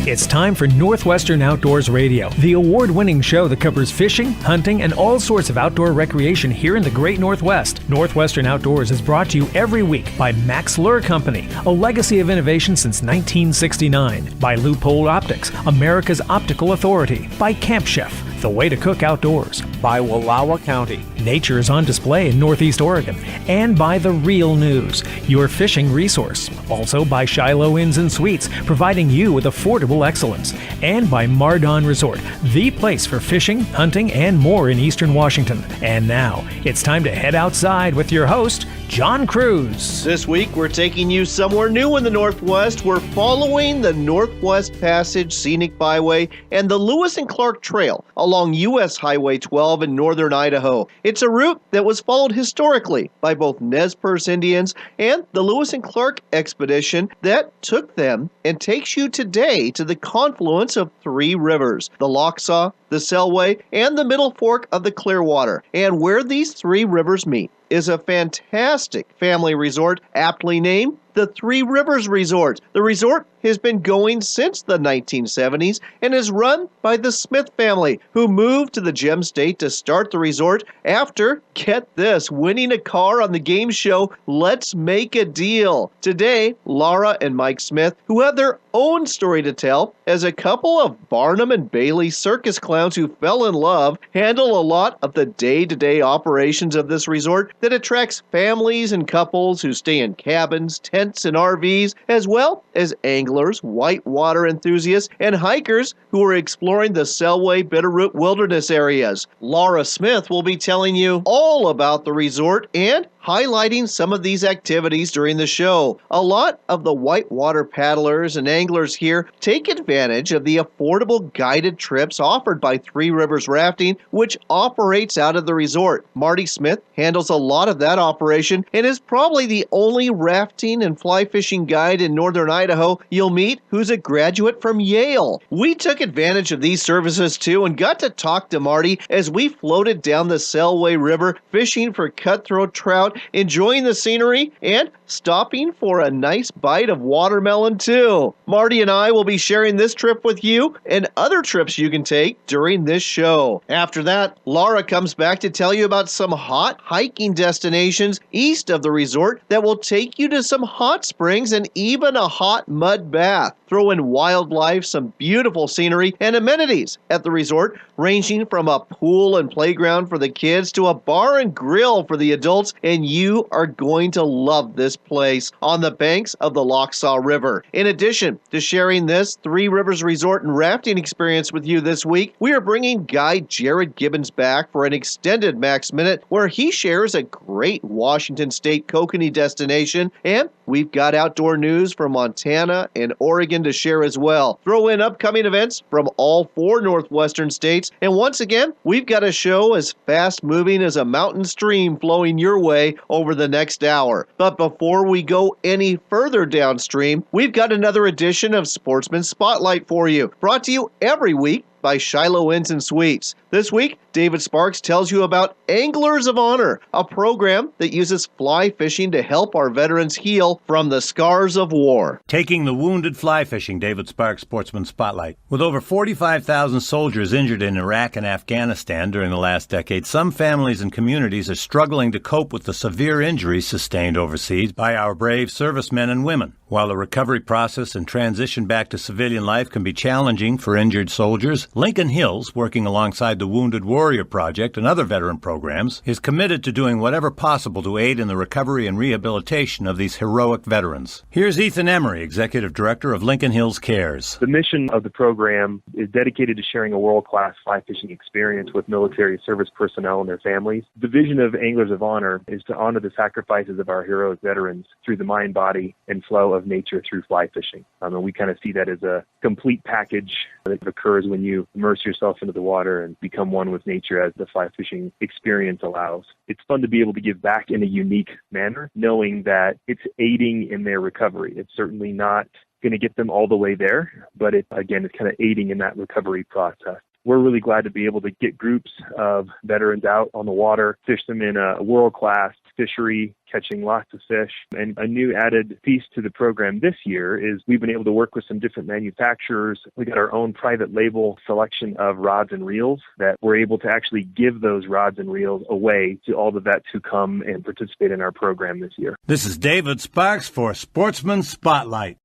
It's time for Northwestern Outdoors Radio, the award-winning show that covers fishing, hunting, and all sorts of outdoor recreation here in the Great Northwest. Northwestern Outdoors is brought to you every week by Mack's Lure Company, a legacy of innovation since 1969, by Loophole Optics, America's optical authority, by Camp Chef, the way to cook outdoors, by Wallowa County. Nature is on display in Northeast Oregon, and by The Real News, your fishing resource. Also by Shiloh Inns and Suites, providing you with affordable excellence. And by Mardon Resort, the place for fishing, hunting, and more in Eastern Washington. And now, it's time to head outside with your host, John Cruz. This week, we're taking you somewhere new in the Northwest. We're following the Northwest Passage Scenic Byway and the Lewis and Clark Trail along U.S. Highway 12 in Northern Idaho. It's a route that was followed historically by both Nez Perce Indians and the Lewis and Clark expedition that took them and takes you today to the confluence of three rivers, the Lochsa, the Selway, and the Middle Fork of the Clearwater. And where these three rivers meet is a fantastic family resort, aptly named the Three Rivers Resort. The resort has been going since the 1970s and is run by the Smith family, who moved to the Gem State to start the resort after, get this, winning a car on the game show Let's Make a Deal. Today, Lara and Mike Smith, who have their own story to tell as a couple of Barnum and Bailey circus clowns who fell in love, handle a lot of the day-to-day operations of this resort that attracts families and couples who stay in cabins, tents, and RVs, as well as anglers, whitewater enthusiasts, and hikers who are exploring the Selway Bitterroot Wilderness areas. Lara Smith will be telling you all about the resort and highlighting some of these activities during the show. A lot of the whitewater paddlers and anglers here take advantage of the affordable guided trips offered by Three Rivers Rafting, which operates out of the resort. Marty Smith handles a lot of that operation and is probably the only rafting and fly fishing guide in Northern Idaho you'll meet who's a graduate from Yale. We took advantage of these services too and got to talk to Marty as we floated down the Selway River fishing for cutthroat trout, enjoying the scenery, and stopping for a nice bite of watermelon too. Marty and I will be sharing this trip with you and other trips you can take during this show. After that, Lara comes back to tell you about some hot hiking destinations east of the resort that will take you to some hot springs and even a hot mud bath. Throw in wildlife, some beautiful scenery, and amenities at the resort, ranging from a pool and playground for the kids to a bar and grill for the adults, and you are going to love this place on the banks of the Lochsa River. In addition to sharing this Three Rivers Resort and rafting experience with you this week, we are bringing guide Jerrod Gibbons back for an extended Max Minute where he shares a great Washington State Kokanee Destination, and we've got outdoor news from Montana and Oregon to share as well. Throw in upcoming events from all four Northwestern states, and once again, we've got a show as fast-moving as a mountain stream flowing your way over the next hour. But before we go any further downstream, we've got another edition of Sportsman Spotlight for you, brought to you every week by Shiloh Inns and Suites. This week, David Sparks tells you about Anglers of Honor, a program that uses fly fishing to help our veterans heal from the scars of war. Taking the wounded fly fishing, David Sparks, Sportsman Spotlight. With over 45,000 soldiers injured in Iraq and Afghanistan during the last decade, some families and communities are struggling to cope with the severe injuries sustained overseas by our brave servicemen and women. While the recovery process and transition back to civilian life can be challenging for injured soldiers, Lincoln Hills, working alongside the Wounded Warrior Project and other veteran programs, is committed to doing whatever possible to aid in the recovery and rehabilitation of these heroic veterans. Here's Ethan Emery, Executive Director of Lincoln Hills Cares. The mission of the program is dedicated to sharing a world-class fly fishing experience with military service personnel and their families. The vision of Anglers of Honor is to honor the sacrifices of our heroic veterans through the mind, body, and flow of nature through fly fishing. And we kind of see that as a complete package that occurs when you immerse yourself into the water and become one with nature as the fly fishing experience allows. It's fun to be able to give back in a unique manner, knowing that it's aiding in their recovery. It's certainly not going to get them all the way there, but it's kind of aiding in that recovery process. we're really glad to be able to get groups of veterans out on the water, fish them in a world-class fishery, catching lots of fish. And a new added piece to the program this year is we've been able to work with some different manufacturers. We got our own private label selection of rods and reels that we're able to actually give those rods and reels away to all the vets who come and participate in our program this year. This is David Sparks for Sportsman Spotlight.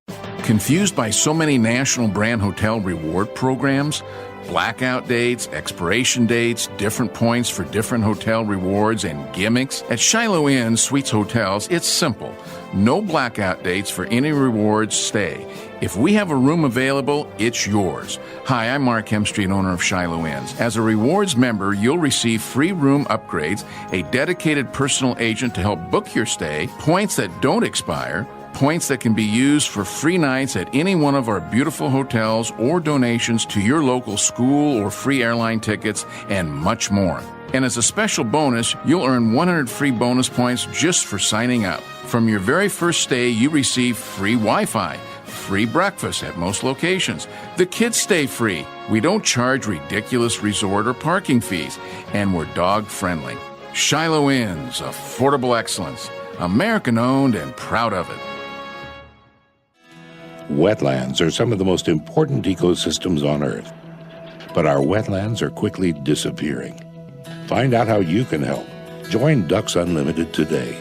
Confused by so many national brand hotel reward programs? Blackout dates, expiration dates, different points for different hotel rewards, and gimmicks? At Shiloh Inn Suites Hotels, it's simple. No blackout dates for any rewards stay. If we have a room available, it's yours. Hi, I'm Mark Hemstreet, owner of Shiloh Inns. As a rewards member, you'll receive free room upgrades, a dedicated personal agent to help book your stay, points that don't expire, points that can be used for free nights at any one of our beautiful hotels or donations to your local school or free airline tickets, and much more. And as a special bonus, you'll earn 100 free bonus points just for signing up. From your very first stay, you receive free Wi-Fi, free breakfast at most locations. The kids stay free. We don't charge ridiculous resort or parking fees, and we're dog-friendly. Shiloh Inns, affordable excellence. American-owned and proud of it. Wetlands are some of the most important ecosystems on Earth, but our wetlands are quickly disappearing. Find out how you can help. Join Ducks Unlimited today.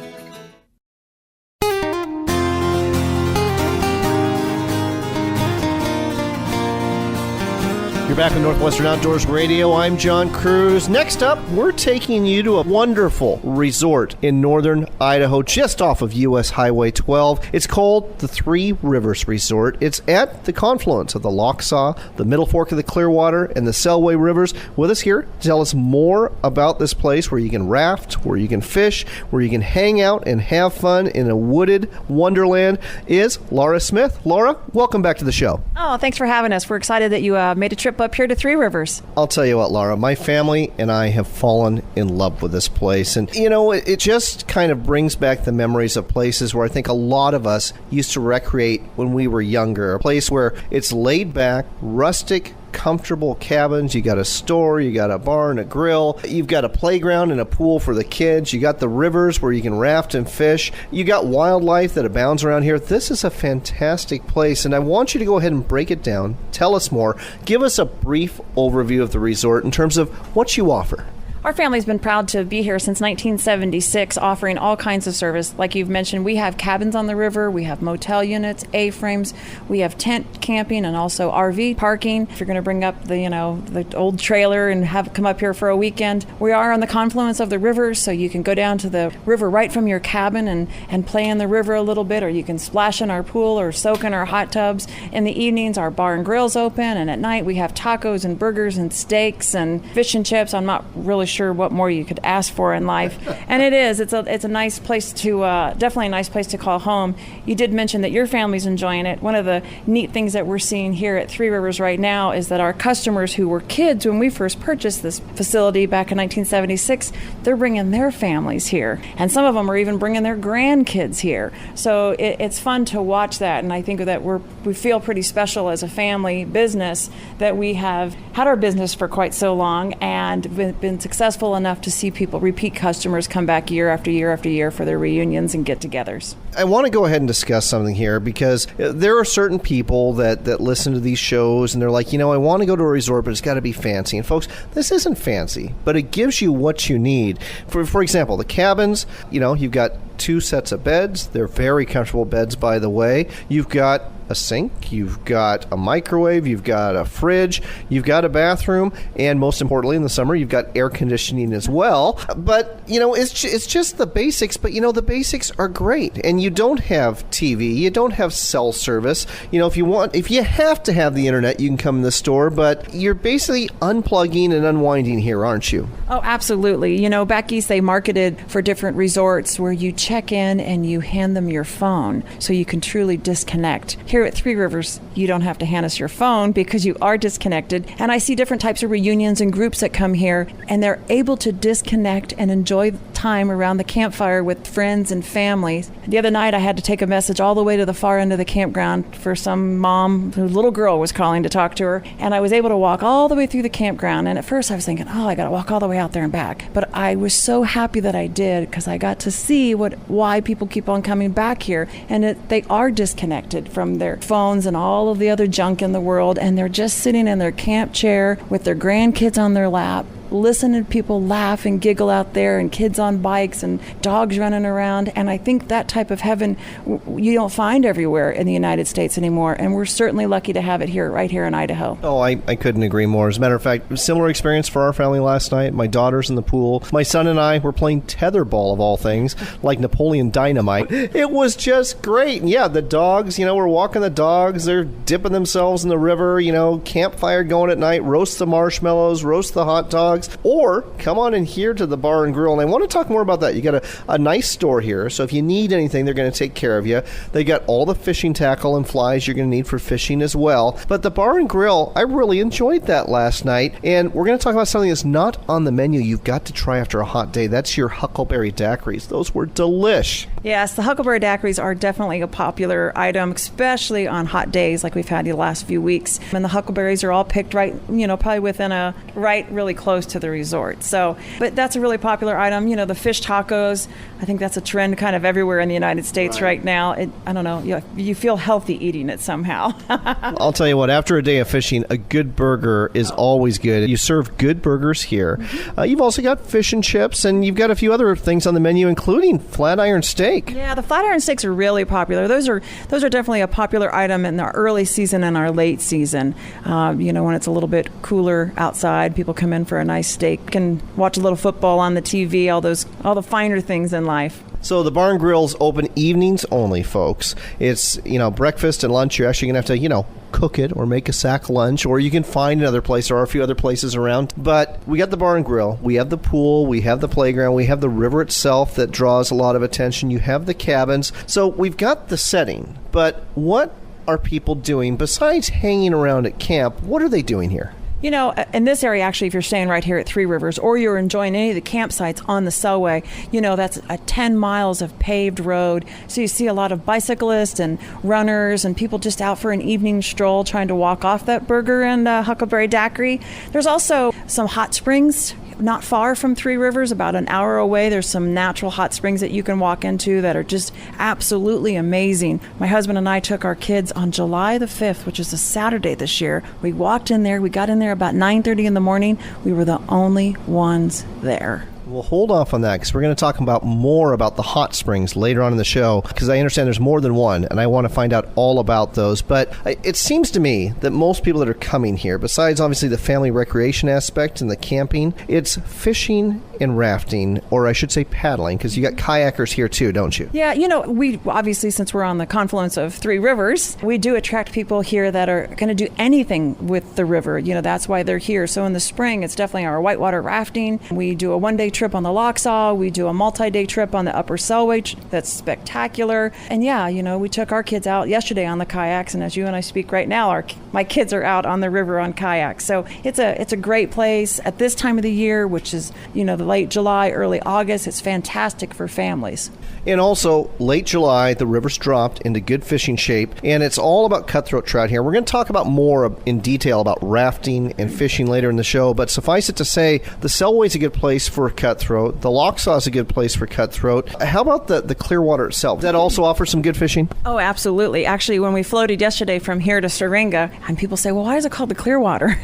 You're back with Northwestern Outdoors Radio. I'm John Cruz. Next up, we're taking you to a wonderful resort in Northern Idaho, just off of U.S. Highway 12. It's called the Three Rivers Resort. It's at the confluence of the Lochsa, the Middle Fork of the Clearwater, and the Selway Rivers. With us here to tell us more about this place where you can raft, where you can fish, where you can hang out and have fun in a wooded wonderland is Lara Smith. Lara, welcome back to the show. Oh, thanks for having us. We're excited that you made a trip up here to Three Rivers. I'll tell you what, Lara, my family and I have fallen in love with this place. And, you know, it just kind of brings back the memories of places where I think a lot of us used to recreate when we were younger. A place where it's laid back, rustic, comfortable cabins. You got a store, you got a barn, a grill, you've got a playground and a pool for the kids, you got the rivers where you can raft and fish, you got wildlife that abounds around here. This is a fantastic place, and I want you to go ahead and break it down, tell us more, give us a brief overview of the resort in terms of what you offer. Our family's been proud to be here since 1976, offering all kinds of service. Like you've mentioned, we have cabins on the river, we have motel units, A-frames, we have tent camping and also RV parking. If you're going to bring up the old trailer and have come up here for a weekend, we are on the confluence of the rivers, so you can go down to the river right from your cabin and play in the river a little bit, or you can splash in our pool or soak in our hot tubs. In the evenings, our bar and grill's open, and at night we have tacos and burgers and steaks and fish and chips. I'm not really sure what more you could ask for in life. And it's a nice place to definitely a nice place to call home. You did mention that your family's enjoying it. One of the neat things that we're seeing here at Three Rivers right now is that our customers who were kids when we first purchased this facility back in 1976, they're bringing their families here, and some of them are even bringing their grandkids here. So it's fun to watch that, and I think that we feel pretty special as a family business that we have had our business for quite so long and been successful enough to see people, repeat customers, come back year after year after year for their reunions and get-togethers. I want to go ahead and discuss something here because there are certain people that listen to these shows and they're like, I want to go to a resort, but it's got to be fancy. And folks, this isn't fancy, but it gives you what you need. For example, the cabins, you've got 2 sets of beds. They're very comfortable beds, by the way. You've got a sink, you've got a microwave, you've got a fridge, you've got a bathroom, and most importantly in the summer you've got air conditioning as well. But it's just the basics, but the basics are great. And you don't have TV, you don't have cell service. If you have to have the internet, you can come in the store, but you're basically unplugging and unwinding here, aren't you? Oh, absolutely. Back east they marketed for different resorts where you check in and you hand them your phone so you can truly disconnect. Here at Three Rivers, you don't have to hand us your phone because you are disconnected. And I see different types of reunions and groups that come here, and they're able to disconnect and enjoy time around the campfire with friends and families. The other night I had to take a message all the way to the far end of the campground for some mom whose little girl was calling to talk to her, and I was able to walk all the way through the campground. And at first I was thinking, I got to walk all the way out there and back. But I was so happy that I did, because I got to see why people keep on coming back here. And they are disconnected from their phones and all of the other junk in the world, and they're just sitting in their camp chair with their grandkids on their lap, listening to people laugh and giggle out there, and kids on bikes and dogs running around. And I think that type of heaven you don't find everywhere in the United States anymore, and we're certainly lucky to have it here, right here in Idaho. Oh, I couldn't agree more. As a matter of fact, similar experience for our family last night. My daughter's in the pool. My son and I were playing tetherball, of all things, like Napoleon Dynamite. It was just great. And yeah, the dogs, we're walking the dogs. They're dipping themselves in the river, campfire going at night, roast the marshmallows, roast the hot dogs. Or come on in here to the bar and grill. And I want to talk more about that. You got a nice store here, so if you need anything, they're going to take care of you. They got all the fishing tackle and flies you're going to need for fishing as well. But the bar and grill, I really enjoyed that last night. And we're going to talk about something that's not on the menu you've got to try after a hot day. That's your huckleberry daiquiris. Those were delish. Yes, the huckleberry daiquiris are definitely a popular item, especially on hot days like we've had the last few weeks. And the huckleberries are all picked right, probably within really close to the resort. But that's a really popular item. The fish tacos, I think that's a trend kind of everywhere in the United States right now. I don't know, you feel healthy eating it somehow. I'll tell you what, after a day of fishing, a good burger is always good. You serve good burgers here. You've also got fish and chips, and you've got a few other things on the menu, including flat iron steak. Yeah, the flat iron steaks are really popular. Those are definitely a popular item in the early season and our late season. When it's a little bit cooler outside, people come in for a nice steak and watch a little football on the TV, all the finer things in life. So the Barn Grill's open evenings only, folks. It's, breakfast and lunch. You're actually going to have to, cook it or make a sack lunch, or you can find another place. There are a few other places around. But we got the Bar and Grill. We have the pool. We have the playground. We have the river itself that draws a lot of attention. You have the cabins. So we've got the setting. But what are people doing besides hanging around at camp? What are they doing here? In this area, actually, if you're staying right here at Three Rivers, or you're enjoying any of the campsites on the Selway, that's a 10 miles of paved road. So you see a lot of bicyclists and runners and people just out for an evening stroll trying to walk off that burger and huckleberry daiquiri. There's also some hot springs not far from Three Rivers, about an hour away. There's some natural hot springs that you can walk into that are just absolutely amazing. My husband and I took our kids on July the 5th, which is a Saturday this year. We walked in there. We got in there about 9:30 in the morning. We were the only ones there. We'll hold off on that because we're going to talk more about the hot springs later on in the show, because I understand there's more than one, and I want to find out all about those. But it seems to me that most people that are coming here, besides obviously the family recreation aspect and the camping, it's fishing and rafting, or I should say paddling, because you got kayakers here too, don't you? Yeah, we obviously, since we're on the confluence of Three Rivers, we do attract people here that are going to do anything with the river. That's why they're here. So in the spring, it's definitely our whitewater rafting. We do a one-day trip on the Lochsa. We do a multi-day trip on the upper Selway. That's spectacular. And we took our kids out yesterday on the kayaks, and as you and I speak right now, my kids are out on the river on kayaks. So it's a great place at this time of the year, which is the late July, early August. It's fantastic for families. And also, late July, the river's dropped into good fishing shape, and it's all about cutthroat trout here. We're going to talk about more in detail about rafting and fishing later in the show, but suffice it to say, the Selway's a good place for cutthroat. The Lochsa is a good place for cutthroat. How about the Clearwater itself? Does that also offer some good fishing? Oh, absolutely. Actually, when we floated yesterday from here to Syringa, and people say, well, why is it called the Clearwater?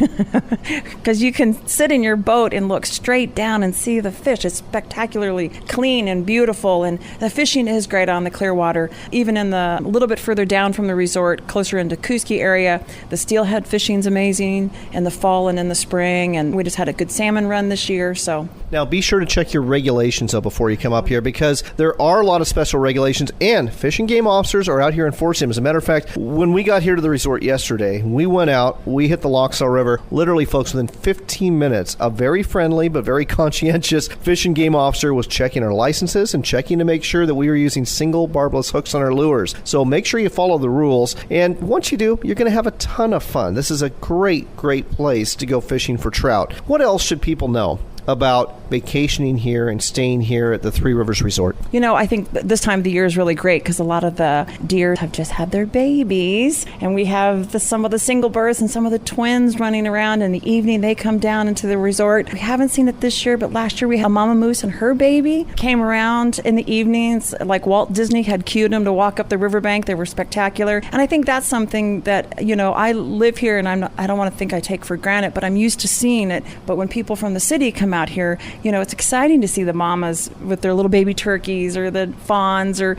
Because you can sit in your boat and look straight down and see the fish. It's spectacularly clean and beautiful, and the fishing is great on the Clearwater. Even in a little bit further down from the resort, closer into Kuski area, the steelhead fishing's amazing in the fall and in the spring, and we just had a good salmon run this year. So now be sure to check your regulations up before you come up here, because there are a lot of special regulations, and Fish and Game officers are out here enforcing them. As a matter of fact, when we got here to the resort yesterday, we went out, we hit the Lochsa River. Literally, folks, within 15 minutes, a very friendly but very conscientious Fish and Game officer was checking our licenses and checking to make sure that we were using single barbless hooks on our lures. So make sure you follow the rules, and once you do, you're going to have a ton of fun. This is a great place to go fishing for trout. What else should people know? about vacationing here and staying here at the Three Rivers Resort? I think this time of the year is really great because a lot of the deer have just had their babies, and we have some of the single births and some of the twins running around. In the evening, they come down into the resort. We haven't seen it this year, but last year we had a mama moose and her baby came around in the evenings, like Walt Disney had cued them to walk up the riverbank. They were spectacular, and I think that's something that I live here, and I don't want to think I take for granted, but I'm used to seeing it. But when people from the city come out here, it's exciting to see the mamas with their little baby turkeys or the fawns, or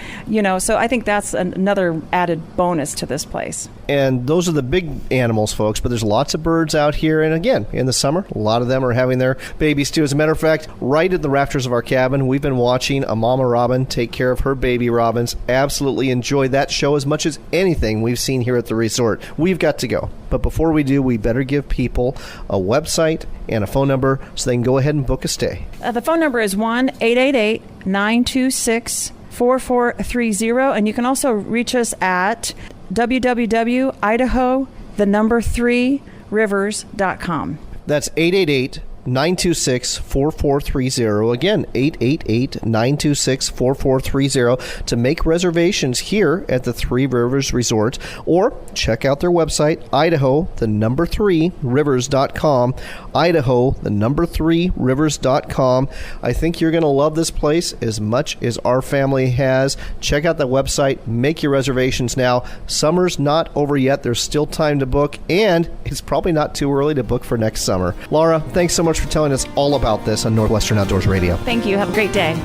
so I think that's another added bonus to this place. And those are the big animals, folks, but there's lots of birds out here. And again, in the summer, a lot of them are having their babies too. As a matter of fact, right at the rafters of our cabin, we've been watching a mama robin take care of her baby robins. Absolutely enjoyed that show as much as anything we've seen here at the resort. We've got to go. But before we do, we better give people a website and a phone number so they can go ahead and book a stay. The phone number is 1-888-926-4430, and you can also reach us at www.idaho3rivers.com. That's 888-926-4430. Again, 888-926-4430 to make reservations here at the Three Rivers Resort, or check out their website, Idaho3rivers.com. Idaho3rivers.com. I think you're going to love this place as much as our family has. Check out the website. Make your reservations now. Summer's not over yet. There's still time to book, and it's probably not too early to book for next summer. Lara, thanks so much for telling us all about this on Northwestern Outdoors Radio. Thank you. Have a great day.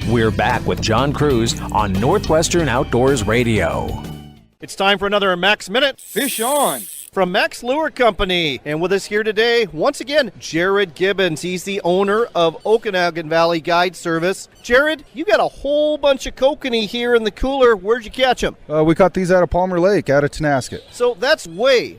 We're back with John Cruz on Northwestern Outdoors Radio. It's time for another Mack's Minute. Fish on! From Mack's Lure Company. And with us here today, once again, Jerrod Gibbons. He's the owner of Okanagan Valley Guide Service. Jerrod, you got a whole bunch of kokanee here in the cooler. Where'd you catch them? We caught these out of Palmer Lake, out of Tenasket. So that's way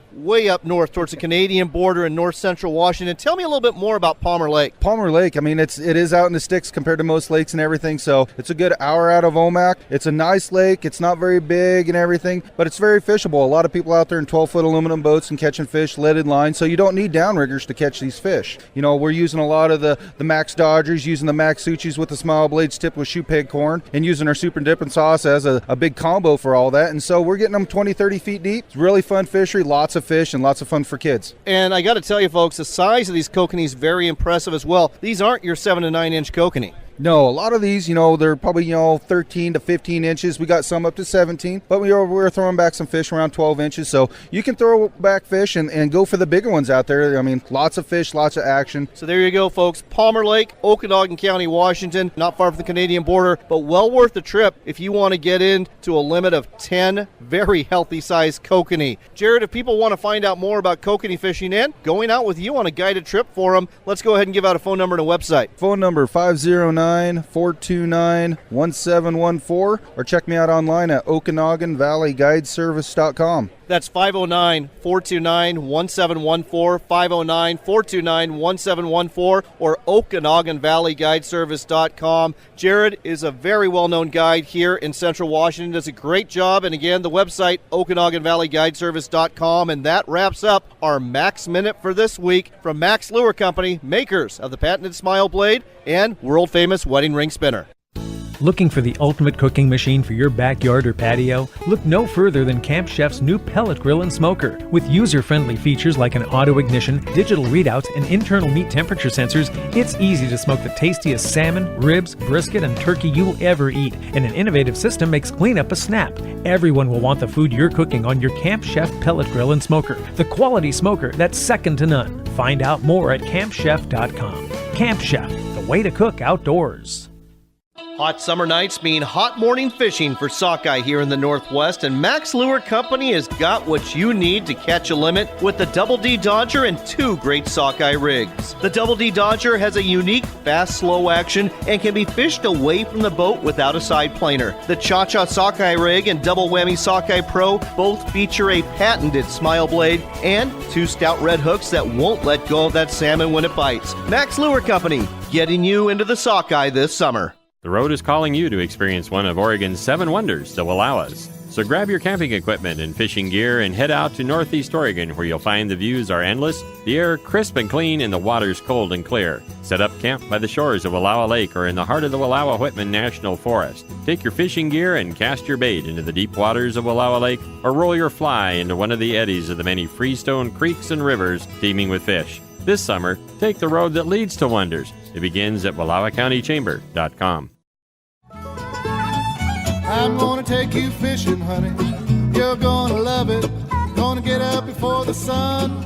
up north towards the Canadian border in north central Washington. Tell me a little bit more about Palmer Lake. Palmer Lake, it is out in the sticks compared to most lakes and everything, so it's a good hour out of Omak. It's a nice lake. It's not very big and everything, but it's very fishable. A lot of people out there in 12-foot aluminum boats and catching fish, leaded lines, so you don't need downriggers to catch these fish. We're using a lot of the Max Dodgers, using the Max Suchis with the smile blades tipped with shoe peg corn, and using our super dipping sauce as a big combo for all that. And so we're getting them 20-30 feet deep. It's really fun fishery, lots of fish, and lots of fun for kids. And I got to tell you, folks, the size of these kokanee is very impressive as well. These aren't your 7 to 9 inch kokanee. No, a lot of these, they're probably, 13 to 15 inches. We got some up to 17, but we're throwing back some fish around 12 inches. So you can throw back fish and go for the bigger ones out there. Lots of fish, lots of action. So there you go, folks. Palmer Lake, Okanagan County, Washington, not far from the Canadian border, but well worth the trip if you want to get into a limit of 10 very healthy-sized kokanee. Jerrod, if people want to find out more about kokanee fishing and going out with you on a guided trip for them, let's go ahead and give out a phone number and a website. Phone number 509-429-1714, or check me out online at OkanaganValleyGuideService.com. That's 509-429-1714, 509-429-1714, or OkanaganValleyGuideService.com. Jerrod is a very well-known guide here in Central Washington, does a great job, and again, the website, OkanaganValleyGuideService.com, and that wraps up our Mack's Minute for this week from Mack's Lure Company, makers of the patented Smile Blade and world-famous wedding ring spinner. Looking for the ultimate cooking machine for your backyard or patio? Look no further than Camp Chef's new pellet grill and smoker. With user-friendly features like an auto ignition, digital readouts, and internal meat temperature sensors, it's easy to smoke the tastiest salmon, ribs, brisket, and turkey you'll ever eat. And an innovative system makes cleanup a snap. Everyone will want the food you're cooking on your Camp Chef pellet grill and smoker. The quality smoker that's second to none. Find out more at campchef.com. Camp Chef, the way to cook outdoors. Hot summer nights mean hot morning fishing for sockeye here in the Northwest, and Mack's Lure Company has got what you need to catch a limit with the Double D Dodger and 2 great sockeye rigs. The Double D Dodger has a unique fast, slow action and can be fished away from the boat without a side planer. The Cha-Cha Sockeye Rig and Double Whammy Sockeye Pro both feature a patented smile blade and 2 stout red hooks that won't let go of that salmon when it bites. Mack's Lure Company, getting you into the sockeye this summer. The road is calling you to experience one of Oregon's 7 wonders, so allow us. So grab your camping equipment and fishing gear and head out to Northeast Oregon, where you'll find the views are endless, the air crisp and clean, and the water's cold and clear. Set up camp by the shores of Wallowa Lake or in the heart of the Wallowa-Whitman National Forest. Take your fishing gear and cast your bait into the deep waters of Wallowa Lake, or roll your fly into one of the eddies of the many freestone creeks and rivers teeming with fish. This summer, take the road that leads to wonders. It begins at WallowaCountyChamber.com. I'm gonna take you fishing, honey. You're gonna love it. Gonna get up before the sun.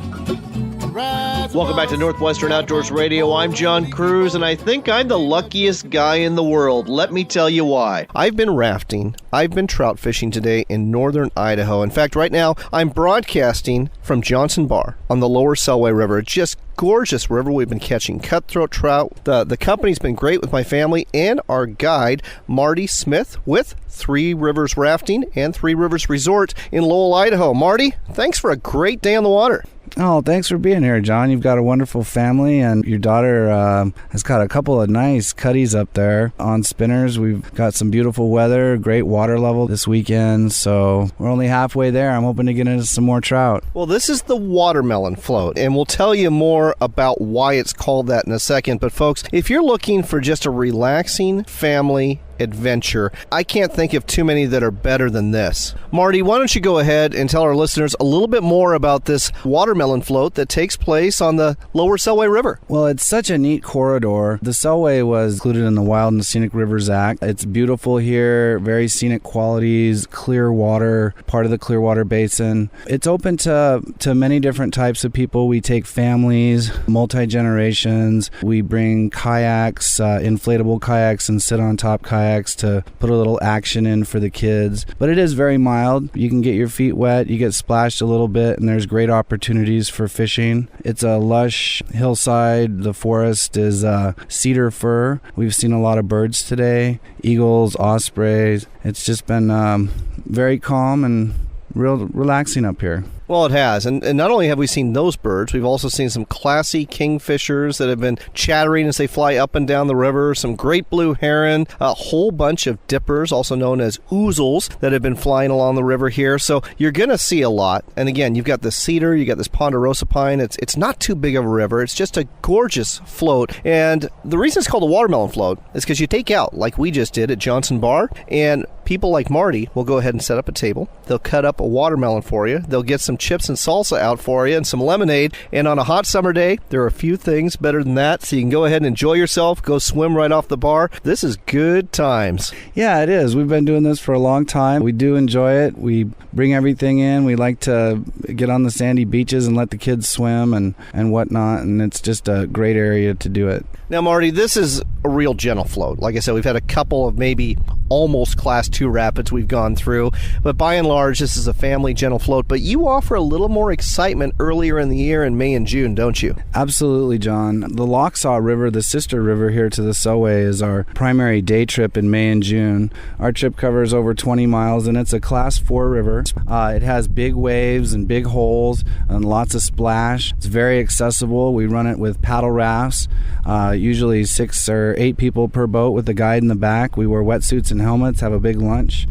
Welcome back to Northwestern Outdoors Radio. I'm John Cruz, and I think I'm the luckiest guy in the world. Let me tell you why. I've been rafting. I've been trout fishing today in northern Idaho. In fact, right now, I'm broadcasting from Johnson Bar on the lower Selway River. Just gorgeous river. We've been catching cutthroat trout. The company's been great with my family and our guide, Marty Smith, with Three Rivers Rafting and Three Rivers Resort in Lowell, Idaho. Marty, thanks for a great day on the water. Oh, thanks for being here, John. You've got a wonderful family, and your daughter has got a couple of nice cutties up there on spinners. We've got some beautiful weather, great water level this weekend, so we're only halfway there. I'm hoping to get into some more trout. Well, this is the watermelon float, and we'll tell you more about why it's called that in a second. But folks, if you're looking for just a relaxing family adventure, I can't think of too many that are better than this. Marty, why don't you go ahead and tell our listeners a little bit more about this watermelon float that takes place on the lower Selway River? Well, it's such a neat corridor. The Selway was included in the Wild and Scenic Rivers Act. It's beautiful here, very scenic qualities, clear water, part of the Clearwater Basin. It's open to many different types of people. We take families, multi-generations. We bring kayaks, inflatable kayaks, and sit on top kayaks to put a little action in for the kids. But it is very mild. You can get your feet wet, you get splashed a little bit, and there's great opportunities for fishing. It's a lush hillside. The forest is cedar fir. We've seen a lot of birds today, eagles, ospreys. It's just been very calm and real relaxing up here. Well, it has. And not only have we seen those birds, we've also seen some classy kingfishers that have been chattering as they fly up and down the river, some great blue heron, a whole bunch of dippers, also known as ouzels, that have been flying along the river here. So you're going to see a lot. And again, you've got the cedar, you got this ponderosa pine. It's not too big of a river. It's just a gorgeous float. And the reason it's called a watermelon float is because you take out, like we just did at Johnson Bar, and people like Marty will go ahead and set up a table. They'll cut up a watermelon for you. They'll get some chips and salsa out for you and some lemonade. And on a hot summer day, there are a few things better than that. So you can go ahead and enjoy yourself, go swim right off the bar. This is good times. Yeah, it is. We've been doing this for a long time. We do enjoy it. We bring everything in. We like to get on the sandy beaches and let the kids swim and whatnot. And it's just a great area to do it. Now, Marty, this is a real gentle float. Like I said, we've had a couple of maybe almost Class 2 rapids we've gone through, but by and large, this is a family gentle float. But you offer a little more excitement earlier in the year in May and June, don't you? Absolutely, John. The Lochsa River, the sister river here to the Selway, is our primary day trip in May and June. Our trip covers over 20 miles, and it's a Class 4 river. It has big waves and big holes and lots of splash. It's very accessible. We run it with paddle rafts, usually 6 or 8 people per boat with a guide in the back. We wear wetsuits and helmets, have a big lunch.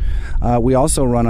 We also run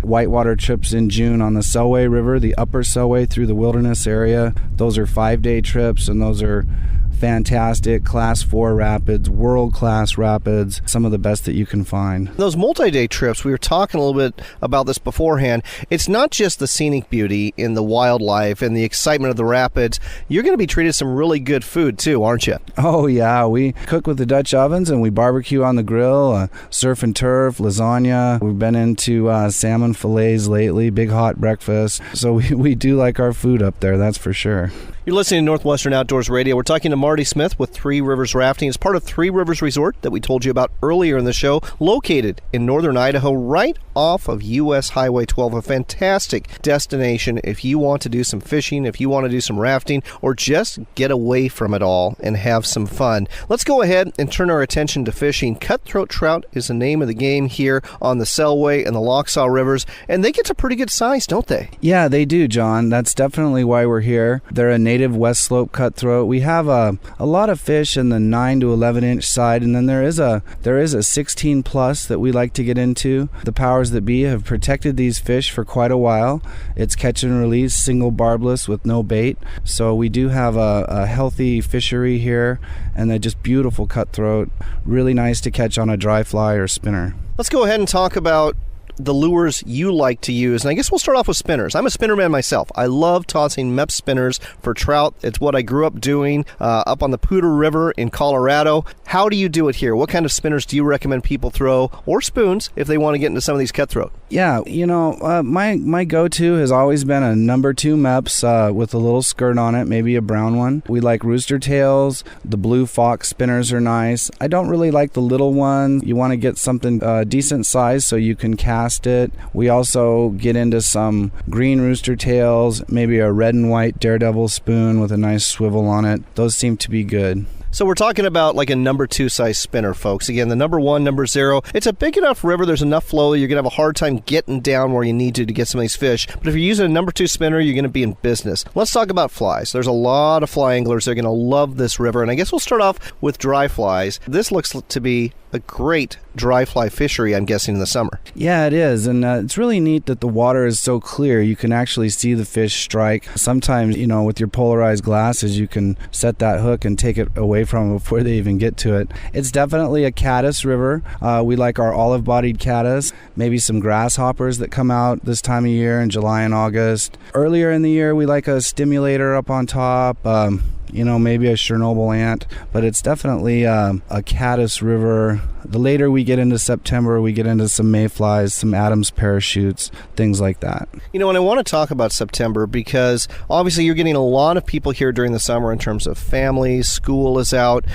whitewater trips in June on the Selway River, the upper Selway through the wilderness area. Those are 5-day trips, and those are fantastic Class 4 rapids, world-class rapids, some of the best that you can find. Those multi-day trips, we were talking a little bit about this beforehand. It's not just the scenic beauty in the wildlife and the excitement of the rapids. You're going to be treated some really good food too, aren't you? Oh, yeah. We cook with the Dutch ovens and we barbecue on the grill, surf and turf, lasagna. We've been into salmon fillets lately, big hot breakfast. So we do like our food up there, that's for sure. You're listening to Northwestern Outdoors Radio. We're talking to Marty Smith with Three Rivers Rafting. It's part of Three Rivers Resort that we told you about earlier in the show, located in northern Idaho, right off of U.S. Highway 12, a fantastic destination if you want to do some fishing, if you want to do some rafting, or just get away from it all and have some fun. Let's go ahead and turn our attention to fishing. Cutthroat trout is the name of the game here on the Selway and the Lochsa Rivers, and they get to pretty good size, don't they? Yeah, they do, John. That's definitely why we're here. They're a native West Slope cutthroat. We have a lot of fish in the 9 to 11 inch side, and then there is a 16 plus that we like to get into. The power powers that be have protected these fish for quite a while. It's catch and release, single barbless with no bait. So we do have a healthy fishery here, and they're just beautiful cutthroat. Really nice to catch on a dry fly or spinner. Let's go ahead and talk about the lures you like to use. And I guess we'll start off with spinners. I'm a spinner man myself. I love tossing MEP spinners for trout. It's what I grew up doing up on the Poudre River in Colorado. How do you do it here? What kind of spinners do you recommend people throw, or spoons, if they want to get into some of these cutthroat? Yeah, my go-to has always been a number 2 MEPS with a little skirt on it, maybe a brown one. We like rooster tails. The blue fox spinners are nice. I don't really like the little ones. You want to get something decent size so you can cast it. We also get into some green rooster tails, maybe a red and white daredevil spoon with a nice swivel on it. Those seem to be good. So we're talking about like a number 2 size spinner, folks. Again, the number 1, number 0. It's a big enough river. There's enough flow. You're going to have a hard time getting down where you need to get some of these fish. But if you're using a number 2 spinner, you're going to be in business. Let's talk about flies. There's a lot of fly anglers. They're going to love this river. And I guess we'll start off with dry flies. This looks to be a great dry fly fishery, I'm guessing, in the summer. Yeah, it is. And it's really neat that the water is so clear. You can actually see the fish strike. Sometimes, with your polarized glasses, you can set that hook and take it away from them before they even get to it. It's definitely a caddis river. We like our olive-bodied caddis, maybe some grasshoppers that come out this time of year in July and August. Earlier in the year, we like a stimulator up on top. Maybe a Chernobyl ant, but it's definitely a caddis river. The later we get into September, we get into some mayflies, some Adams parachutes, things like that. And I want to talk about September because obviously you're getting a lot of people here during the summer in terms of families, school is out.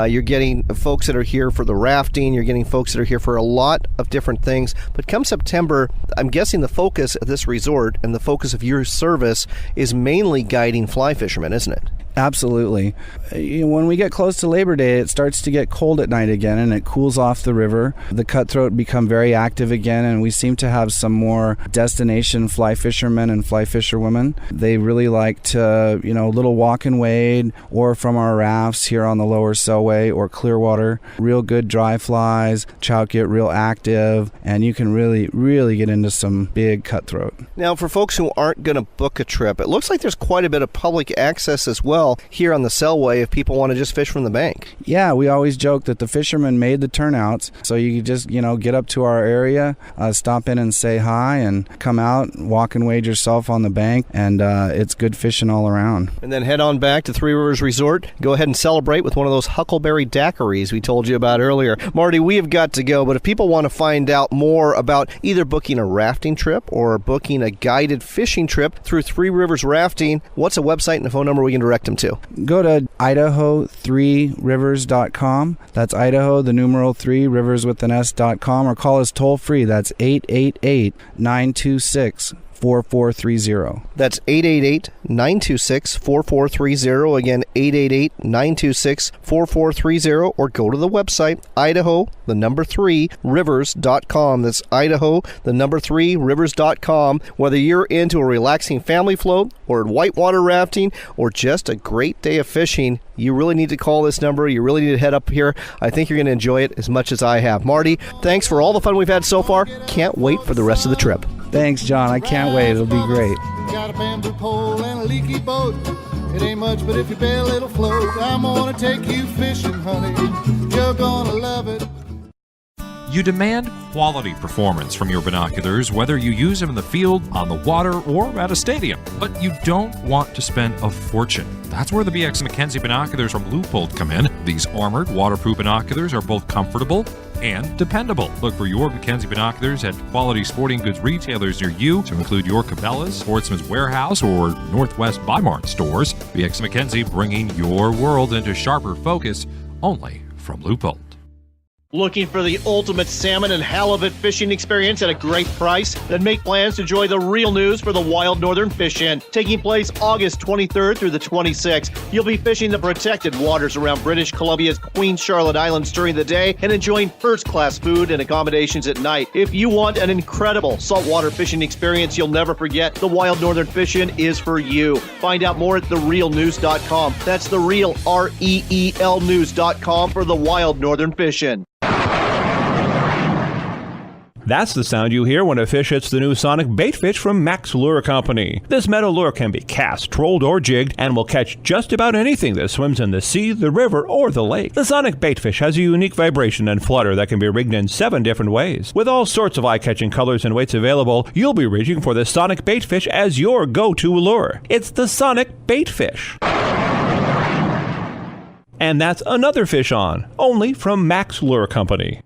You're getting folks that are here for the rafting. You're getting folks that are here for a lot of different things. But come September, I'm guessing the focus of this resort and the focus of your service is mainly guiding fly fishermen, isn't it? Absolutely. When we get close to Labor Day, it starts to get cold at night again, and it cools off the river. The cutthroat become very active again, and we seem to have some more destination fly fishermen and fly fisherwomen. They really like to, little walk and wade, or from our rafts here on the lower Selway or Clearwater. Real good dry flies, trout get real active, and you can really, really get into some big cutthroat. Now, for folks who aren't going to book a trip, it looks like there's quite a bit of public access as well here on the Selway if people want to just fish from the bank. Yeah, we always joke that the fishermen made the turnouts, so you can just get up to our area, stop in and say hi, and come out, walk and wade yourself on the bank, and it's good fishing all around. And then head on back to Three Rivers Resort. Go ahead and celebrate with one of those huckleberry daiquiris we told you about earlier. Marty, we have got to go, but if people want to find out more about either booking a rafting trip or booking a guided fishing trip through Three Rivers Rafting, what's a website and a phone number we can direct them to? Go to Idaho3rivers.com. That's Idaho, the numeral 3, rivers with an S.com, or call us toll free. That's 888-926-4430. That's 888-926-4430. Again, 888-926-4430, or go to the website, Idaho, the number 3, rivers.com. That's Idaho, the number 3, rivers.com. Whether you're into a relaxing family float or whitewater rafting or just a great day of fishing, you really need to call this number. You really need to head up here. I think you're going to enjoy it as much as I have. Marty, thanks for all the fun we've had so far. Can't wait for the rest of the trip. Thanks, John. I can't wait. It'll be great. Got a bamboo pole and a leaky boat. It ain't much, but if you bail, it'll float. I'm gonna take you fishing, honey. You're gonna love it. You demand quality performance from your binoculars, whether you use them in the field, on the water, or at a stadium. But you don't want to spend a fortune. That's where the BX Mackenzie binoculars from Leupold come in. These armored, waterproof binoculars are both comfortable and dependable. Look for your Mackenzie binoculars at quality sporting goods retailers near you, to include your Cabela's, Sportsman's Warehouse, or Northwest Bi-Mart stores. BX Mackenzie, bringing your world into sharper focus, only from Leupold. Looking for the ultimate salmon and halibut fishing experience at a great price? Then make plans to enjoy the real news for the Wild Northern Fish-In. Taking place August 23rd through the 26th. You'll be fishing the protected waters around British Columbia's Queen Charlotte Islands during the day and enjoying first-class food and accommodations at night. If you want an incredible saltwater fishing experience you'll never forget, the Wild Northern Fish-In is for you. Find out more at therealnews.com. That's the real, REEL news.com for the Wild Northern Fish-In. That's the sound you hear when a fish hits the new sonic bait fish from Mack's Lure Company. This metal lure can be cast, trolled, or jigged and will catch just about anything that swims in the sea, the river, or the lake. The sonic bait fish has a unique vibration and flutter that can be rigged in 7 different ways. With all sorts of eye-catching colors and weights available, you'll be reaching for the sonic bait fish as your go-to lure. It's the sonic bait fish. And that's another fish on, only from Mack's Lure Company.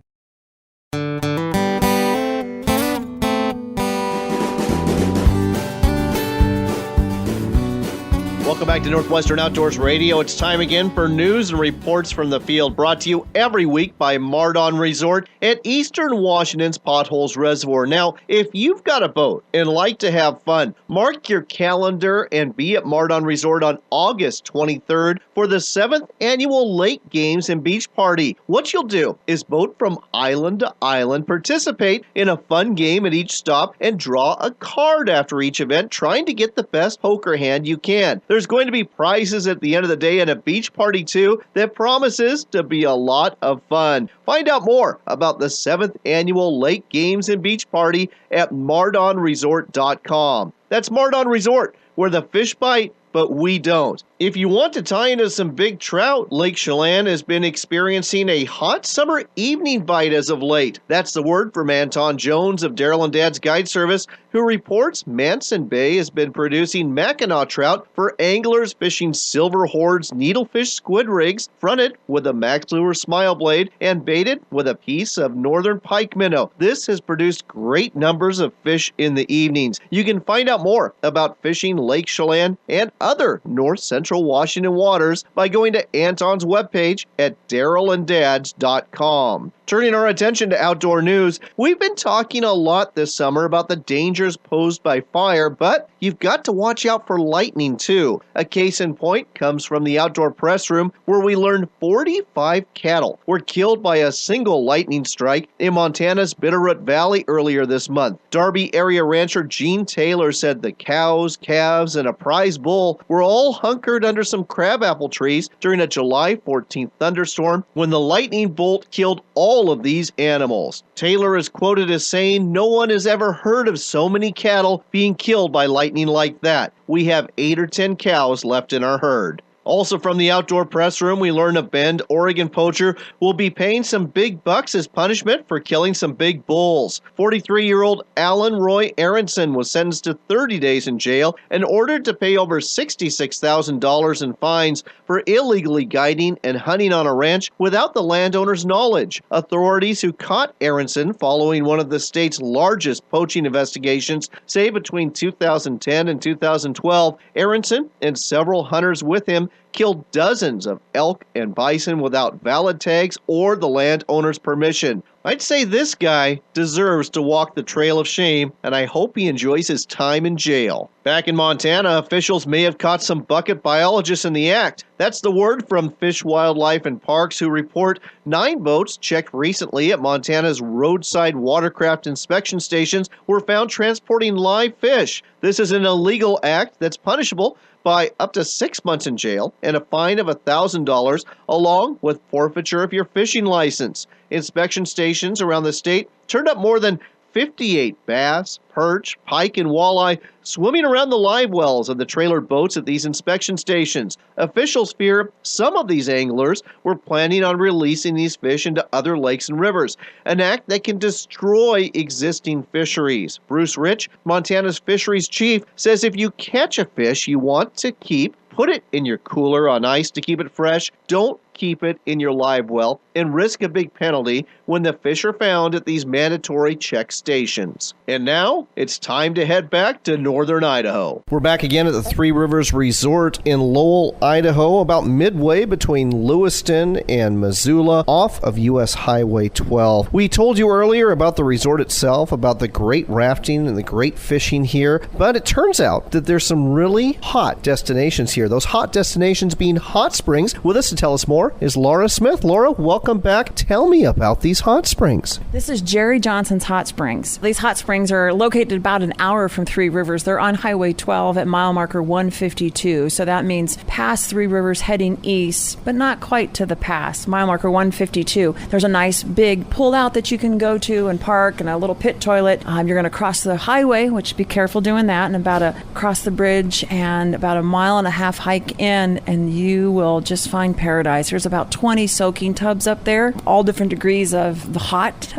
Welcome back to Northwestern Outdoors Radio. It's time again for news and reports from the field, brought to you every week by Mardon Resort at Eastern Washington's Potholes Reservoir. Now, if you've got a boat and like to have fun, mark your calendar and be at Mardon Resort on August 23rd for the 7th Annual Lake Games and Beach Party. What you'll do is boat from island to island, participate in a fun game at each stop, and draw a card after each event, trying to get the best poker hand you can. There's going to be prizes at the end of the day and a beach party too that promises to be a lot of fun. Find out more about the 7th Annual Lake Games and Beach Party at mardonresort.com. That's Mardon Resort, where the fish bite, but we don't. If you want to tie into some big trout, Lake Chelan has been experiencing a hot summer evening bite as of late. That's the word from Anton Jones of Daryl and Dad's Guide Service, who reports Manson Bay has been producing Mackinaw trout for anglers fishing silver hordes, needlefish squid rigs, fronted with a Max Lure smile blade and baited with a piece of northern pike minnow. This has produced great numbers of fish in the evenings. You can find out more about fishing Lake Chelan and other north central Washington waters by going to Anton's webpage at darylanddads.com. Turning our attention to outdoor news, we've been talking a lot this summer about the dangers posed by fire, but you've got to watch out for lightning too. A case in point comes from the outdoor press room, where we learned 45 cattle were killed by a single lightning strike in Montana's Bitterroot Valley earlier this month. Darby area rancher Gene Taylor said the cows, calves, and a prize bull were all hunkered under some crabapple trees during a July 14th thunderstorm when the lightning bolt killed all of these animals. Taylor is quoted as saying, "No one has ever heard of so many cattle being killed by lightning like that. We have 8 or 10 cows left in our herd." Also from the outdoor press room, we learn a Bend, Oregon poacher will be paying some big bucks as punishment for killing some big bulls. 43-year-old Alan Roy Aronson was sentenced to 30 days in jail and ordered to pay over $66,000 in fines for illegally guiding and hunting on a ranch without the landowner's knowledge. Authorities who caught Aronson following one of the state's largest poaching investigations say between 2010 and 2012, Aronson and several hunters with him killed dozens of elk and bison without valid tags or the landowner's permission. I'd say this guy deserves to walk the trail of shame, and I hope he enjoys his time in jail. Back in Montana, officials may have caught some bucket biologists in the act. That's the word from Fish, Wildlife, and Parks, who report 9 boats checked recently at Montana's roadside watercraft inspection stations were found transporting live fish. This is an illegal act that's punishable by up to 6 months in jail and a fine of $1,000, along with forfeiture of your fishing license. Inspection stations around the state turned up more than 58 bass, perch, pike, and walleye swimming around the live wells of the trailered boats at these inspection stations. Officials fear some of these anglers were planning on releasing these fish into other lakes and rivers, an act that can destroy existing fisheries. Bruce Rich, Montana's fisheries chief, says if you catch a fish you want to keep, put it in your cooler on ice to keep it fresh. Don't keep it in your live well and risk a big penalty when the fish are found at these mandatory check stations. And now it's time to head back to Northern Idaho. We're back again at the Three Rivers Resort in Lowell, Idaho, about midway between Lewiston and Missoula, off of U.S. Highway 12. We told you earlier about the resort itself, about the great rafting and the great fishing here, but it turns out that there's some really hot destinations here. Those hot destinations being hot springs. With us to tell us more more is Lara Smith. Lara, welcome back. Tell me about these hot springs. This is Jerry Johnson's Hot Springs. These hot springs are located about an hour from Three Rivers. They're on Highway 12 at mile marker 152. So that means past Three Rivers heading east, but not quite to the pass. Mile marker 152. There's a nice big pull out that you can go to and park, and a little pit toilet. You're going to cross the highway, which be careful doing that, and cross the bridge and about a 1.5 mile hike in, and you will just find paradise. There's about 20 soaking tubs up there, all different degrees of the hot.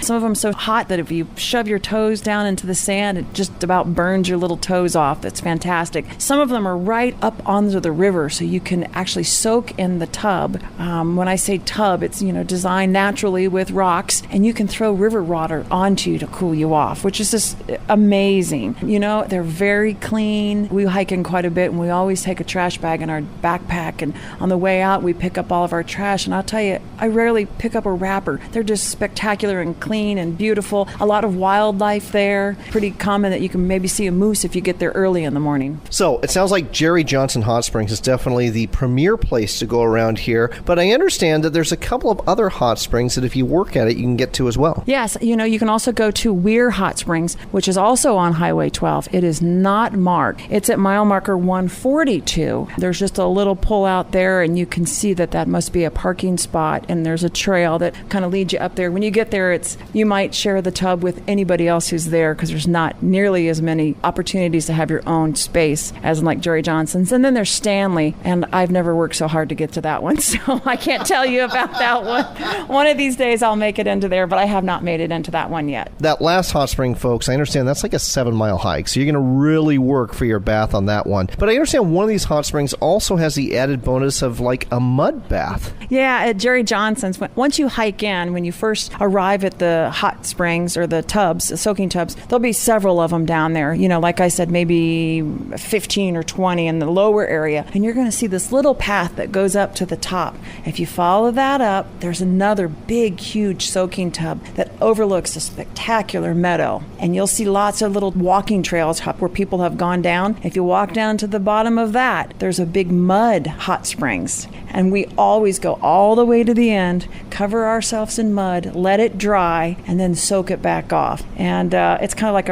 Some of them so hot that if you shove your toes down into the sand, it just about burns your little toes off. It's fantastic. Some of them are right up onto the river, so you can actually soak in the tub. When I say tub, it's designed naturally with rocks, and you can throw river water onto you to cool you off, which is just amazing. They're very clean. We hike in quite a bit, and we always take a trash bag in our backpack, and on the way out we pick up all of our trash. And I'll tell you, I rarely pick up a wrapper. They're just spectacular and clean and beautiful. A lot of wildlife there. Pretty common that you can maybe see a moose if you get there early in the morning. So it sounds like Jerry Johnson Hot Springs is definitely the premier place to go around here, but I understand that there's a couple of other hot springs that if you work at it, you can get to as well. Yes, you can also go to Weir Hot Springs, which is also on Highway 12. It is not marked. It's at mile marker 142. There's just a little pull out there, and you can see that must be a parking spot, and there's a trail that kind of leads you up there. When you get there, you might share the tub with anybody else who's there, because there's not nearly as many opportunities to have your own space as in like Jerry Johnson's. And then there's Stanley, and I've never worked so hard to get to that one, so I can't tell you about that one. One of these days I'll make it into there, but I have not made it into that one yet. That last hot spring, folks, I understand that's like a 7-mile hike, so you're going to really work for your bath on that one. But I understand one of these hot springs also has the added bonus of like a mud bath. Yeah, at Jerry Johnson's, once you hike in, when you first arrive at the hot springs or the tubs, the soaking tubs, there'll be several of them down there. Like I said, maybe 15 or 20 in the lower area. And you're going to see this little path that goes up to the top. If you follow that up, there's another big, huge soaking tub that overlooks a spectacular meadow. And you'll see lots of little walking trails where people have gone down. If you walk down to the bottom of that, there's a big mud hot springs. And we always go all the way to the end, cover ourselves in mud, let it dry, and then soak it back off. And it's kind of like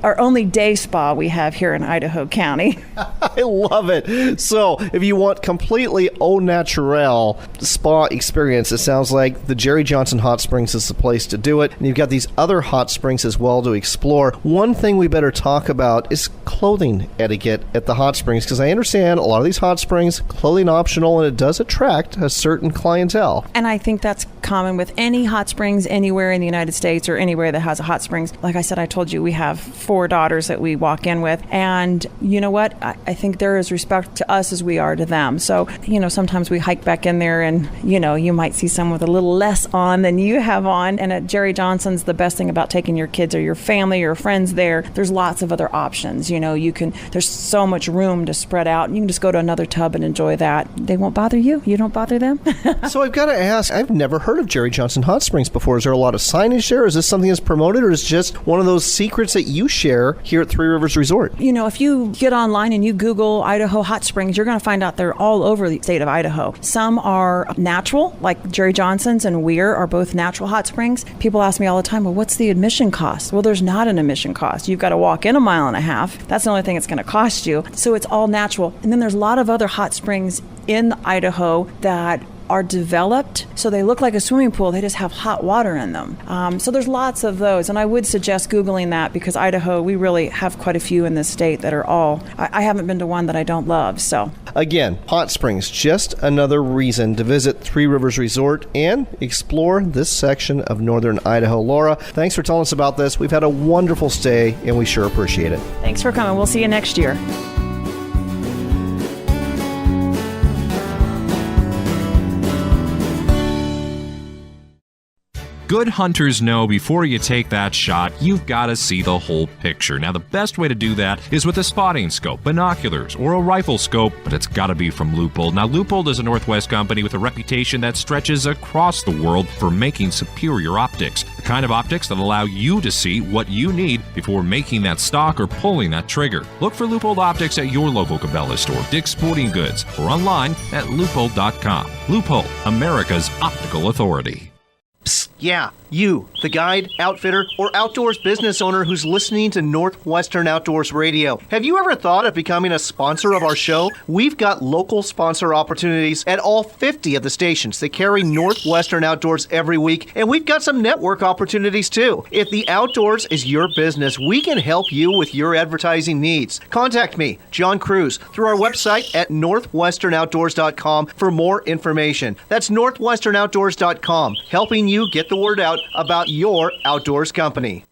our only day spa we have here in Idaho County. I love it. So if you want completely au naturel spa experience, it sounds like the Jerry Johnson Hot Springs is the place to do it. And you've got these other hot springs as well to explore. One thing we better talk about is clothing etiquette at the hot springs, because I understand a lot of these hot springs, clothing optional, and it does attract a certain clientele. And I think that's common with any hot springs anywhere in the United States or anywhere that has a hot springs. Like I said, I told you we have 4 daughters that we walk in with. And you know what? I think they're as respect to us as we are to them. So, sometimes we hike back in there and, you might see someone with a little less on than you have on. And at Jerry Johnson's, the best thing about taking your kids or your family or friends there's lots of other options. There's so much room to spread out. You can just go to another tub and enjoy that. They won't bother you. You don't bother them. So I've got to ask, I've never heard of Jerry Johnson Hot Springs before. Is there a lot of signage there? Is this something that's promoted, or is it just one of those secrets that you share here at Three Rivers Resort? If you get online and you Google Idaho hot springs, you're going to find out they're all over the state of Idaho. Some are natural, like Jerry Johnson's and Weir are both natural hot springs. People ask me all the time, well, what's the admission cost? Well, there's not an admission cost. You've got to walk in 1.5 miles. That's the only thing it's going to cost you. So it's all natural. And then there's a lot of other hot springs in Idaho that are developed so they look like a swimming pool. They just have hot water in them. So there's lots of those, and I would suggest Googling that, because Idaho, we really have quite a few in this state that are all, I haven't been to one that I don't love. So again, hot springs, just another reason to visit Three Rivers Resort and explore this section of Northern Idaho. Lara, thanks for telling us about this. We've had a wonderful stay, and we sure appreciate it. Thanks for coming. We'll see you next year. Good hunters know before you take that shot, you've got to see the whole picture. Now, the best way to do that is with a spotting scope, binoculars, or a rifle scope, but it's got to be from Leupold. Now, Leupold is a Northwest company with a reputation that stretches across the world for making superior optics. kind of optics that allow you to see what you need before making that stock or pulling that trigger. Look for Leupold Optics at your local Cabela store, Dick's Sporting Goods, or online at leupold.com. Leupold, America's optical authority. Psst, yeah, you, the guide, outfitter, or outdoors business owner who's listening to Northwestern Outdoors Radio. Have you ever thought of becoming a sponsor of our show? We've got local sponsor opportunities at all 50 of the stations that carry Northwestern Outdoors every week, and we've got some network opportunities too. If the outdoors is your business, we can help you with your advertising needs. Contact me, John Cruz, through our website at northwesternoutdoors.com for more information. That's northwesternoutdoors.com, helping you get the word out about your outdoors company.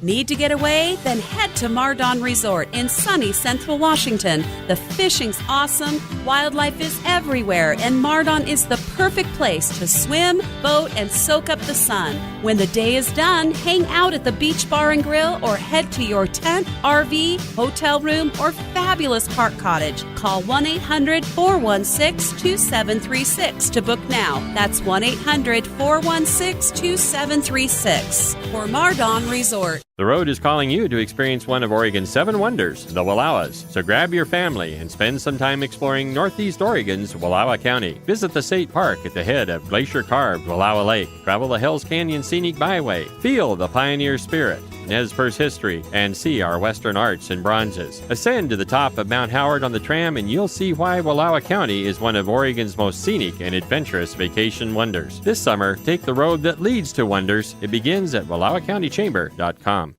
Need to get away? Then head to Mardon Resort in sunny Central Washington. The fishing's awesome, wildlife is everywhere, and Mardon is the perfect place to swim, boat, and soak up the sun. When the day is done, hang out at the beach bar and grill or head to your tent, RV, hotel room, or fabulous park cottage. Call 1-800-416-2736 to book now. That's 1-800-416-2736 for Mardon Resort. The road is calling you to experience one of Oregon's 7 wonders, the Wallowas. So grab your family and spend some time exploring Northeast Oregon's Wallowa County. Visit the state park at the head of glacier-carved Wallowa Lake. Travel the Hells Canyon Scenic Byway. Feel the pioneer spirit, Nez Perce history, and see our Western arts and bronzes. Ascend to the top of Mount Howard on the tram and you'll see why Wallowa County is one of Oregon's most scenic and adventurous vacation wonders. This summer, take the road that leads to wonders. It begins at WallowaCountyChamber.com.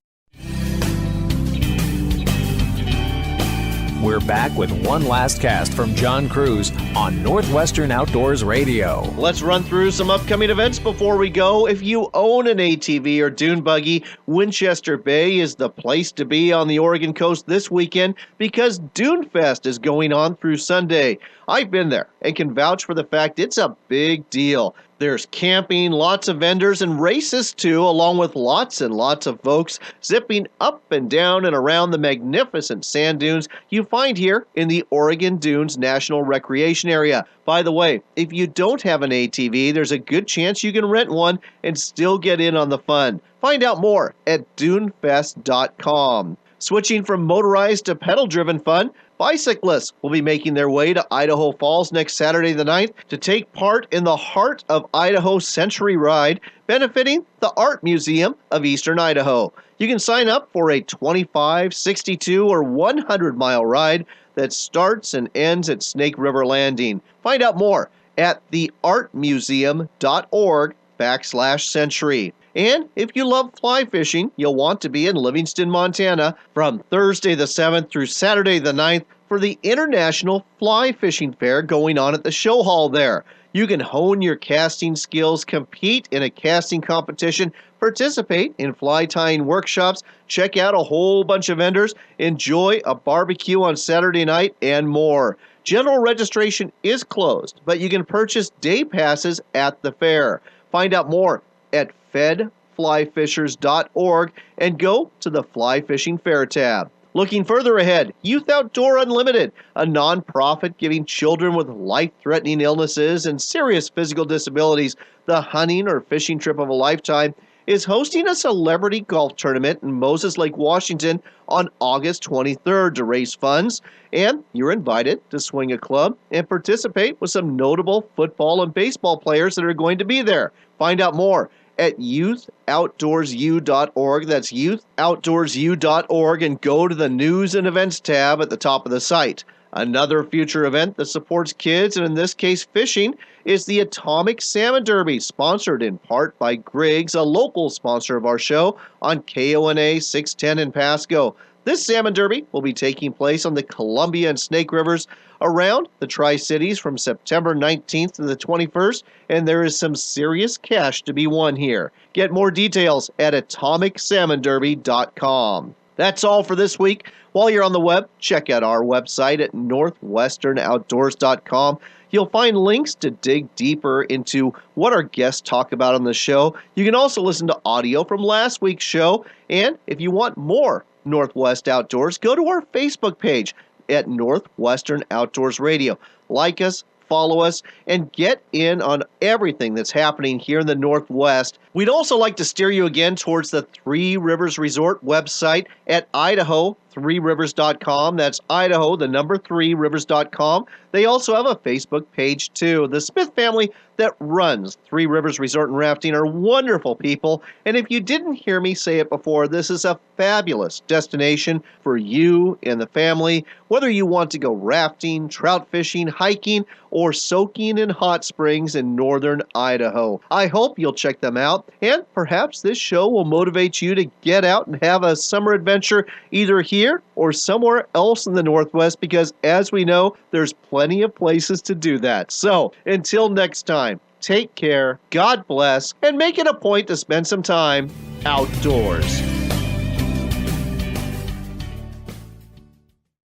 We're back with one last cast from John Cruz on Northwestern Outdoors Radio. Let's run through some upcoming events before we go. If you own an ATV or dune buggy, Winchester Bay is the place to be on the Oregon coast this weekend because Dune Fest is going on through Sunday. I've been there and can vouch for the fact it's a big deal. There's camping, lots of vendors, and races too, along with lots and lots of folks zipping up and down and around the magnificent sand dunes you find here in the Oregon Dunes National Recreation Area. By the way, if you don't have an ATV, there's a good chance you can rent one and still get in on the fun. Find out more at dunefest.com. Switching from motorized to pedal-driven fun, bicyclists will be making their way to Idaho Falls next Saturday the 9th to take part in the Heart of Idaho Century Ride, benefiting the Art Museum of Eastern Idaho. You can sign up for a 25, 62, or 100-mile ride that starts and ends at Snake River Landing. Find out more at theartmuseum.org/century. And if you love fly fishing, you'll want to be in Livingston, Montana from Thursday the 7th through Saturday the 9th for the International Fly Fishing Fair going on at the show hall there. You can hone your casting skills, compete in a casting competition, participate in fly tying workshops, check out a whole bunch of vendors, enjoy a barbecue on Saturday night, and more. General registration is closed, but you can purchase day passes at the fair. Find out more at fedflyfishers.org and go to the Fly Fishing Fair tab. Looking further ahead, Youth Outdoor Unlimited, a nonprofit giving children with life-threatening illnesses and serious physical disabilities the hunting or fishing trip of a lifetime, is hosting a celebrity golf tournament in Moses Lake, Washington on August 23rd to raise funds, and you're invited to swing a club and participate with some notable football and baseball players that are going to be there. Find out more at youthoutdoorsu.org. That's youthoutdoorsu.org, and go to the News and Events tab at the top of the site. Another future event that supports kids, and in this case fishing, is the Atomic Salmon Derby, sponsored in part by Griggs, a local sponsor of our show, on KONA 610 in Pasco. This Salmon Derby will be taking place on the Columbia and Snake Rivers around the Tri-Cities from September 19th to the 21st, and there is some serious cash to be won here. Get more details at atomicsalmonderby.com. That's all for this week. While you're on the web, check out our website at northwesternoutdoors.com. You'll find links to dig deeper into what our guests talk about on the show. You can also listen to audio from last week's show. And if you want more Northwest Outdoors, go to our Facebook page at Northwestern Outdoors Radio. Like us, follow us, and get in on everything that's happening here in the Northwest. We'd also like to steer you again towards the Three Rivers Resort website at Idaho. 3rivers.com. That's Idaho, the number 3rivers.com. They also have a Facebook page, too. The Smith family that runs Three Rivers Resort and Rafting are wonderful people. And if you didn't hear me say it before, this is a fabulous destination for you and the family. Whether you want to go rafting, trout fishing, hiking, or soaking in hot springs in northern Idaho. I hope you'll check them out, and perhaps this show will motivate you to get out and have a summer adventure either here or somewhere else in the Northwest, because as we know, there's plenty of places to do that. So, until next time, take care, God bless, and make it a point to spend some time outdoors.